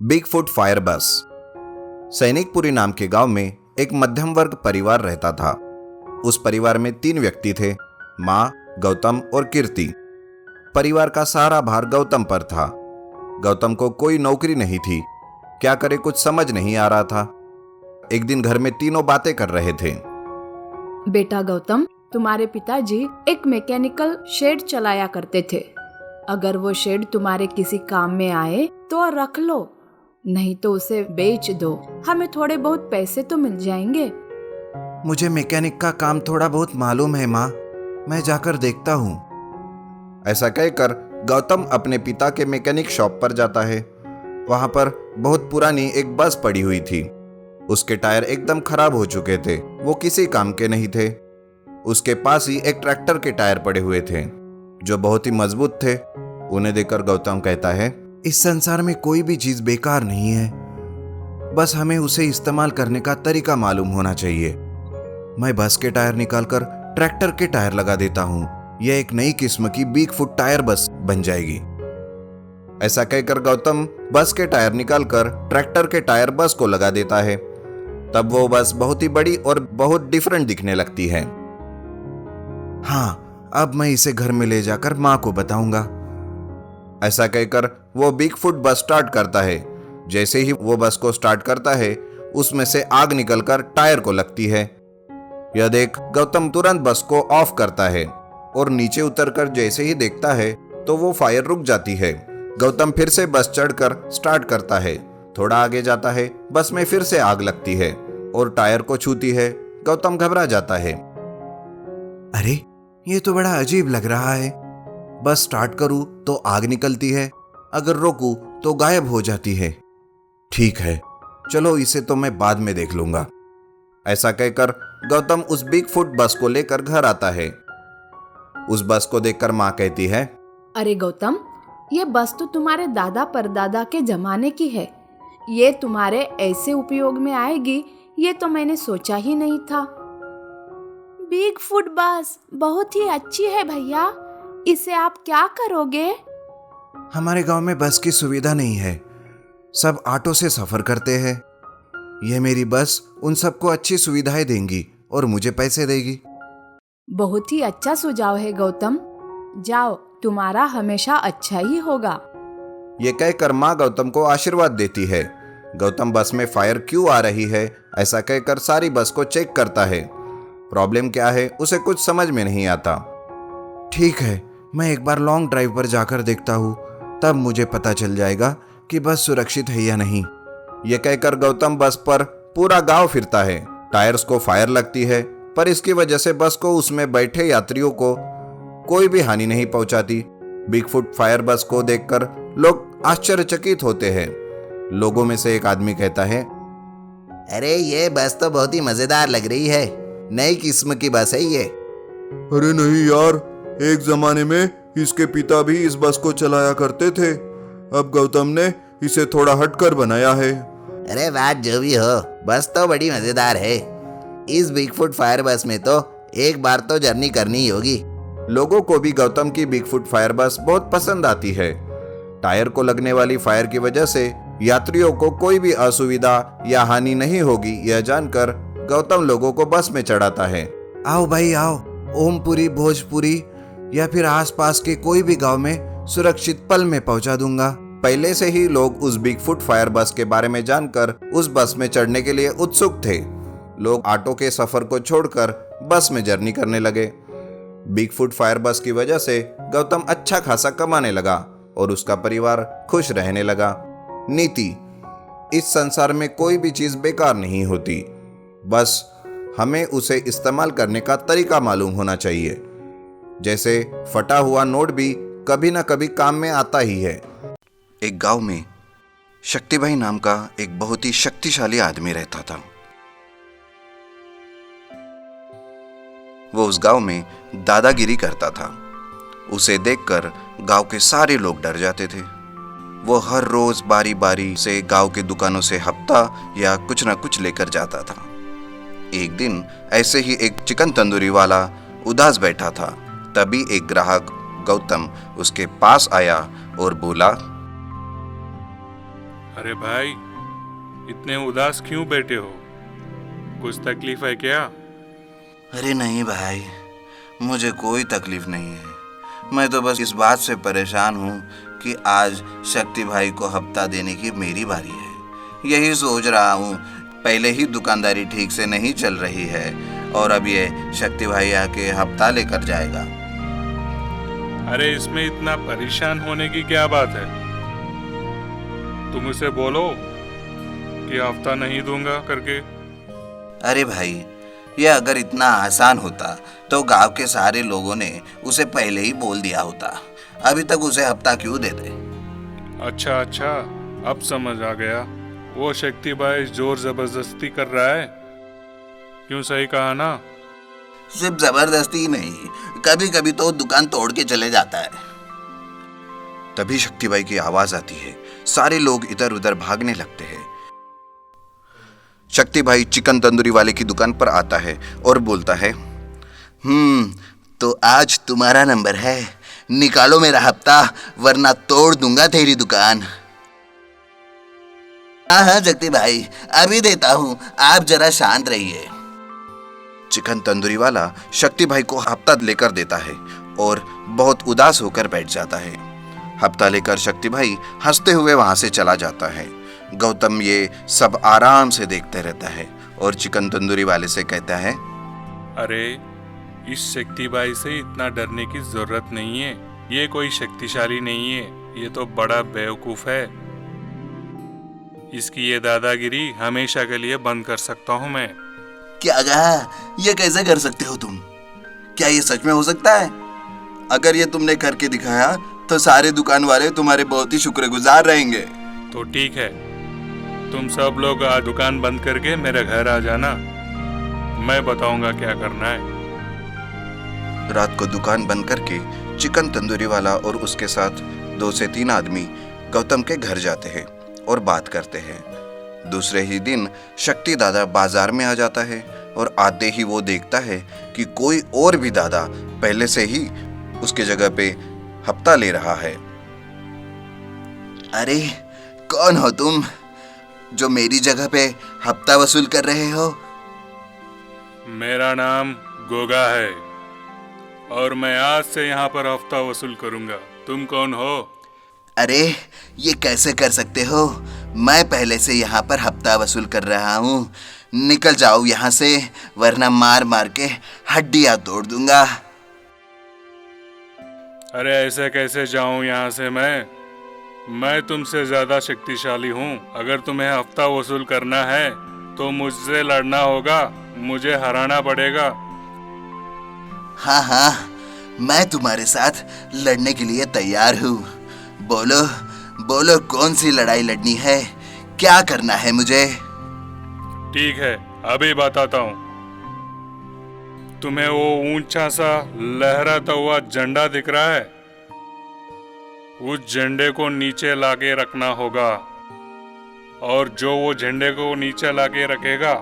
Bigfoot fire बस। सैनिकपुरी नाम के गांव में एक मध्यम वर्ग परिवार रहता था। उस परिवार में 3 व्यक्ति थे, माँ, गौतम और कीर्ति। परिवार का सारा भार गौतम पर था। गौतम को कोई नौकरी नहीं थी, क्या करे कुछ समझ नहीं आ रहा था। एक दिन घर में तीनों बातें कर रहे थे। बेटा गौतम, तुम्हारे पिताजी एक मैकेनिकल शेड चलाया करते थे। अगर वो शेड तुम्हारे किसी काम में आए तो रख लो, नहीं तो उसे बेच दो, हमें थोड़े बहुत पैसे तो मिल जाएंगे। मुझे मैकेनिक का काम थोड़ा बहुत मालूम है माँ, मैं जाकर देखता हूँ। ऐसा कहकर गौतम अपने पिता के मैकेनिक शॉप पर जाता है। वहां पर बहुत पुरानी एक बस पड़ी हुई थी। उसके टायर एकदम खराब हो चुके थे, वो किसी काम के नहीं थे। उसके पास ही एक ट्रैक्टर के टायर पड़े हुए थे जो बहुत ही मजबूत थे। उन्हें देखकर गौतम कहता है, इस संसार में कोई भी चीज बेकार नहीं है, बस हमें उसे इस्तेमाल करने का तरीका मालूम होना चाहिए। मैं बस के टायर निकालकर ट्रैक्टर के टायर लगा देता हूँ, यह एक नई किस्म की बिगफुट टायर बस बन जाएगी। ऐसा कहकर गौतम बस के टायर निकालकर ट्रैक्टर के टायर बस को लगा देता है। तब वो बस बहुत ही बड़ी और बहुत डिफरेंट दिखने लगती है। हाँ, अब मैं इसे घर में ले जाकर माँ को बताऊंगा। ऐसा कहकर वो बिगफुट बस स्टार्ट करता है। जैसे ही वो बस को स्टार्ट करता है, उसमें से आग निकलकर टायर को लगती है। यह देख गौतम तुरंत बस को ऑफ करता है और नीचे उतरकर जैसे ही देखता है तो वो फायर रुक जाती है। गौतम फिर से बस चढ़कर स्टार्ट करता है। थोड़ा आगे जाता है, बस में फिर से आग लगती है और टायर को छूती है। गौतम घबरा जाता है। अरे, ये तो बड़ा अजीब लग रहा है। बस स्टार्ट करूं तो आग निकलती है, अगर रोकूं तो गायब हो जाती है। ठीक है, चलो इसे तो मैं बाद में देख लूंगा। ऐसा कहकर गौतम उस बिगफुट बस को लेकर घर आता है। उस बस को देखकर माँ कहती है, अरे गौतम, ये बस तो तुम्हारे दादा परदादा के जमाने की है। ये तुम्हारे ऐसे उपयोग में आएगी, ये तो मैंने सोचा ही नहीं था। बिगफुट बस बहुत ही अच्छी है भैया, इसे आप क्या करोगे? हमारे गांव में बस की सुविधा नहीं है, सब ऑटो से सफर करते हैं। यह मेरी बस उन सबको अच्छी सुविधाएं देंगी और मुझे पैसे देगी। बहुत ही अच्छा सुझाव है गौतम, जाओ, तुम्हारा हमेशा अच्छा ही होगा। ये कहकर माँ गौतम को आशीर्वाद देती है। गौतम बस में फायर क्यों आ रही है ऐसा कहकर सारी बस को चेक करता है। प्रॉब्लम क्या है उसे कुछ समझ में नहीं आता। ठीक है, मैं एक बार लॉन्ग ड्राइव पर जाकर देखता हूँ, तब मुझे पता चल जाएगा कि बस सुरक्षित है या नहीं। यह कहकर गौतम बस पर पूरा गांव फिरता है। टायर्स को फायर लगती है, पर इसकी वजह से बस को उसमें बैठे यात्रियों को कोई भी हानि नहीं पहुंचाती। बिगफुट फायर बस को देखकर लोग आश्चर्यचकित होते हैं। लोगों में से एक आदमी कहता है, अरे ये बस तो बहुत ही मजेदार लग रही है, नई किस्म की बस है ये। अरे नहीं यार, एक जमाने में इसके पिता भी इस बस को चलाया करते थे, अब गौतम ने इसे थोड़ा हटकर बनाया है। अरे बात जो भी हो, बस तो बड़ी मजेदार है। इस बिगफुट फायर बस में तो एक बार तो जर्नी करनी ही होगी। लोगों को भी गौतम की बिगफुट फायर बस बहुत पसंद आती है। टायर को लगने वाली फायर की वजह से यात्रियों को कोई भी असुविधा या हानि नहीं होगी, यह जानकर गौतम लोगों को बस में चढ़ाता है। आओ भाई आओ, ओमपुरी, भोजपुरी या फिर आसपास के कोई भी गांव में सुरक्षित पल में पहुंचा दूंगा। पहले से ही लोग उस बिगफुट फायर बस के बारे में जानकर उस बस में चढ़ने के लिए उत्सुक थे। लोग ऑटो के सफर को छोड़कर बस में जर्नी करने लगे। बिगफुट फायर बस की वजह से गौतम अच्छा खासा कमाने लगा और उसका परिवार खुश रहने लगा। नीति, इस संसार में कोई भी चीज बेकार नहीं होती, बस हमें उसे इस्तेमाल करने का तरीका मालूम होना चाहिए। जैसे फटा हुआ नोट भी कभी ना कभी काम में आता ही है। एक गांव में शक्तिभाई नाम का एक बहुत ही शक्तिशाली आदमी रहता था। वो उस गांव में दादागिरी करता था। उसे देखकर गांव के सारे लोग डर जाते थे। वो हर रोज बारी बारी से गांव के दुकानों से हफ्ता या कुछ ना कुछ लेकर जाता था। एक दिन ऐसे ही एक चिकन तंदूरी वाला उदास बैठा था। तभी एक ग्राहक गौतम उसके पास आया और बोला, अरे भाई, इतने उदास क्यों बैठे हो? कुछ तकलीफ है क्या? अरे नहीं भाई, मुझे कोई तकलीफ नहीं है। मैं तो बस इस बात से परेशान हूँ कि आज शक्ति भाई को हफ्ता देने की मेरी बारी है। यही सोच रहा हूँ, पहले ही दुकानदारी ठीक से नहीं चल रही है और अब ये शक्ति भाई आके हफ्ता लेकर जाएगा। अरे इसमें इतना परेशान होने की क्या बात है? तुम उसे बोलो कि हफ्ता नहीं दूंगा करके। अरे भाई, ये अगर इतना आसान होता तो गांव के सारे लोगों ने उसे पहले ही बोल दिया होता। अभी तक उसे हफ्ता क्यों देते? अच्छा अच्छा, अब समझ आ गया। वो शक्ति भाई जोर जबरदस्ती कर रहा है। क्यों, सही कहा ना? सिर्फ जबरदस्ती ही नहीं, कभी कभी तो दुकान तोड़ के चले जाता है। तभी शक्ति भाई की आवाज आती है। सारे लोग इधर उधर भागने लगते हैं। शक्ति भाई चिकन तंदूरी वाले की दुकान पर आता है और बोलता है, तो आज तुम्हारा नंबर है। निकालो मेरा हफ्ता, वरना तोड़ दूंगा तेरी दुकान। हाँ शक्ति भाई, अभी देता हूँ, आप जरा शांत रहिए। चिकन तंदूरी वाला शक्ति भाई को हफ्ता लेकर देता है और बहुत उदास होकर बैठ जाता है। हफ्ता लेकर शक्ति भाई हंसते हुए वहां से चला जाता है। गौतम ये सब आराम से देखते रहता है और चिकन तंदूरी वाले से कहता है, अरे इस शक्ति भाई से इतना डरने की जरूरत नहीं है। ये कोई शक्तिशाली नहीं है, ये तो बड़ा बेवकूफ है। इसकी ये दादागिरी हमेशा के लिए बंद कर सकता हूँ मैं। क्या कहा? ये कैसे कर सकते हो तुम? क्या ये सच में हो सकता है? अगर ये तुमने करके दिखाया तो सारे दुकान वाले तुम्हारे बहुत ही शुक्रगुजार रहेंगे। तो ठीक है, तुम सब लोग आज दुकान बंद करके मेरे घर आ जाना। मैं बताऊंगा क्या करना है। रात को दुकान बंद करके चिकन तंदूरी वाला और उसके साथ 2 से 3 आदमी गौतम के घर जाते हैं और बात करते हैं। दूसरे ही दिन शक्ति दादा बाजार में आ जाता है और आते ही वो देखता है कि कोई और भी दादा पहले से ही उसके जगह पे हफ्ता ले रहा है। अरे कौन हो तुम जो मेरी जगह पे हफ्ता वसूल कर रहे हो? मेरा नाम गोगा है और मैं आज से यहाँ पर हफ्ता वसूल करूंगा। तुम कौन हो? अरे ये कैसे कर सकते हो? मैं पहले से यहाँ पर हफ्ता वसूल कर रहा हूँ। निकल जाओ यहाँ से, वरना मार मार के हड्डियाँ तोड़ दूंगा। अरे ऐसे कैसे जाऊं यहाँ से? मैं तुमसे ज्यादा शक्तिशाली हूँ। अगर तुम्हें हफ्ता वसूल करना है तो मुझसे लड़ना होगा, मुझे हराना पड़ेगा। हाँ हाँ, मैं तुम्हारे साथ लड़ने के लिए तैयार हूँ। बोलो बोलो, कौन सी लड़ाई लड़नी है? क्या करना है मुझे? ठीक है, अभी बताता हूँ। तुम्हें वो ऊंचा सा लहराता हुआ झंडा दिख रहा है? उस झंडे को नीचे लाके रखना होगा और जो वो झंडे को नीचे लाके रखेगा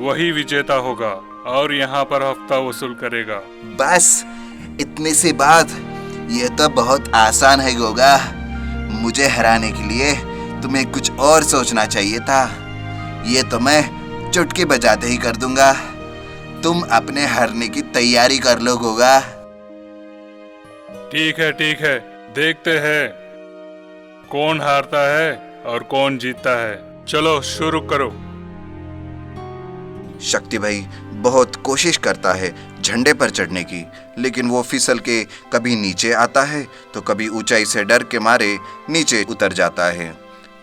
वही विजेता होगा और यहाँ पर हफ्ता वसूल करेगा। बस इतनी सी बात? ये तो बहुत आसान है गोगा। मुझे हराने के लिए तुम्हें कुछ और सोचना चाहिए था। ये तो मैं चुटकी बजाते ही कर दूंगा। तुम अपने हारने की तैयारी कर लो गोगा। ठीक है, देखते हैं कौन हारता है और कौन जीतता है। चलो शुरू करो। शक्ति भाई बहुत कोशिश करता है झंडे पर चढ़ने की, लेकिन वो फिसल के कभी नीचे आता है तो कभी ऊंचाई से डर के मारे नीचे उतर जाता है।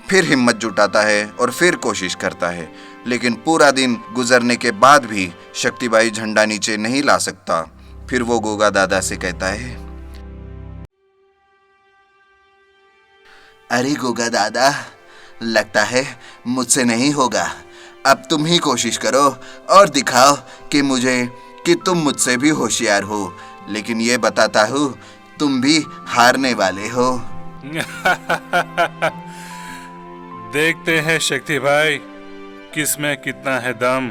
फिर हिम्मत जुटाता है और फिर कोशिश करता है, लेकिन पूरा दिन गुजरने के बाद भी शक्ति भाई झंडा नीचे नहीं ला सकता। फिर वो गोगा दादा से कहता है, अरे गोगा दादा, लगता है मुझसे नहीं होगा। अब तुम ही कोशिश करो और दिखाओ कि तुम मुझसे भी होशियार हो। लेकिन ये बताता हूँ, तुम भी हारने वाले हो। देखते हैं शक्ति भाई, किसमें कितना है दम।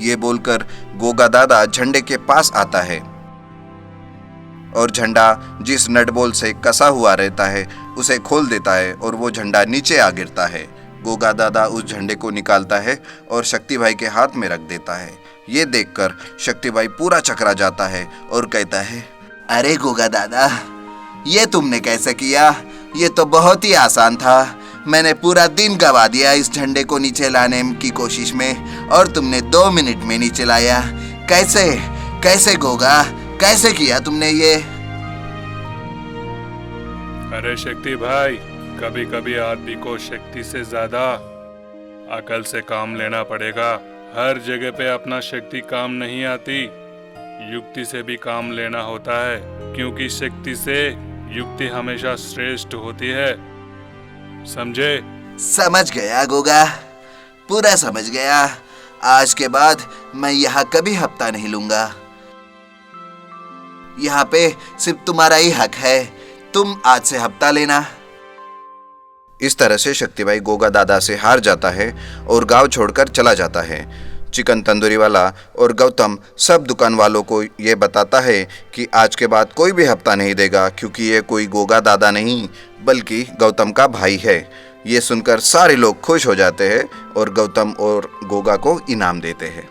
ये बोलकर गोगा दादा झंडे के पास आता है और झंडा जिस नट बोल्ट से कसा हुआ रहता है उसे खोल देता है और वो झंडा नीचे आ गिरता है। गोगा दादा उस झंडे को निकालता है और शक्ति भाई के हाथ में रख देता है। ये देखकर शक्ति भाई पूरा चकरा जाता है और कहता है, अरे गोगा दादा, ये तुमने कैसे किया? ये तो बहुत ही आसान था। मैंने पूरा दिन गवा दिया इस झंडे को नीचे लाने की कोशिश में और तुमने 2 मिनट में नीचे लाया। कैसे कैसे गोगा, कैसे किया तुमने ये? अरे शक्ति भाई, कभी कभी आदमी को शक्ति से ज्यादा अकल से काम लेना पड़ेगा। हर जगह पे अपना शक्ति काम नहीं आती, युक्ति से भी काम लेना होता है, क्योंकि शक्ति से युक्ति हमेशा श्रेष्ठ होती है। समझे? समझ गया गोगा, पूरा समझ गया। आज के बाद मैं यहाँ कभी हफ्ता नहीं लूंगा। यहाँ पे सिर्फ तुम्हारा ही हक है, तुम आज से हफ्ता लेना। इस तरह से शक्ति भाई गोगा दादा से हार जाता है और गांव छोड़कर चला जाता है। चिकन तंदूरी वाला और गौतम सब दुकान वालों को ये बताता है कि आज के बाद कोई भी हफ्ता नहीं देगा, क्योंकि ये कोई गोगा दादा नहीं बल्कि गौतम का भाई है। ये सुनकर सारे लोग खुश हो जाते हैं और गौतम और गोगा को इनाम देते हैं।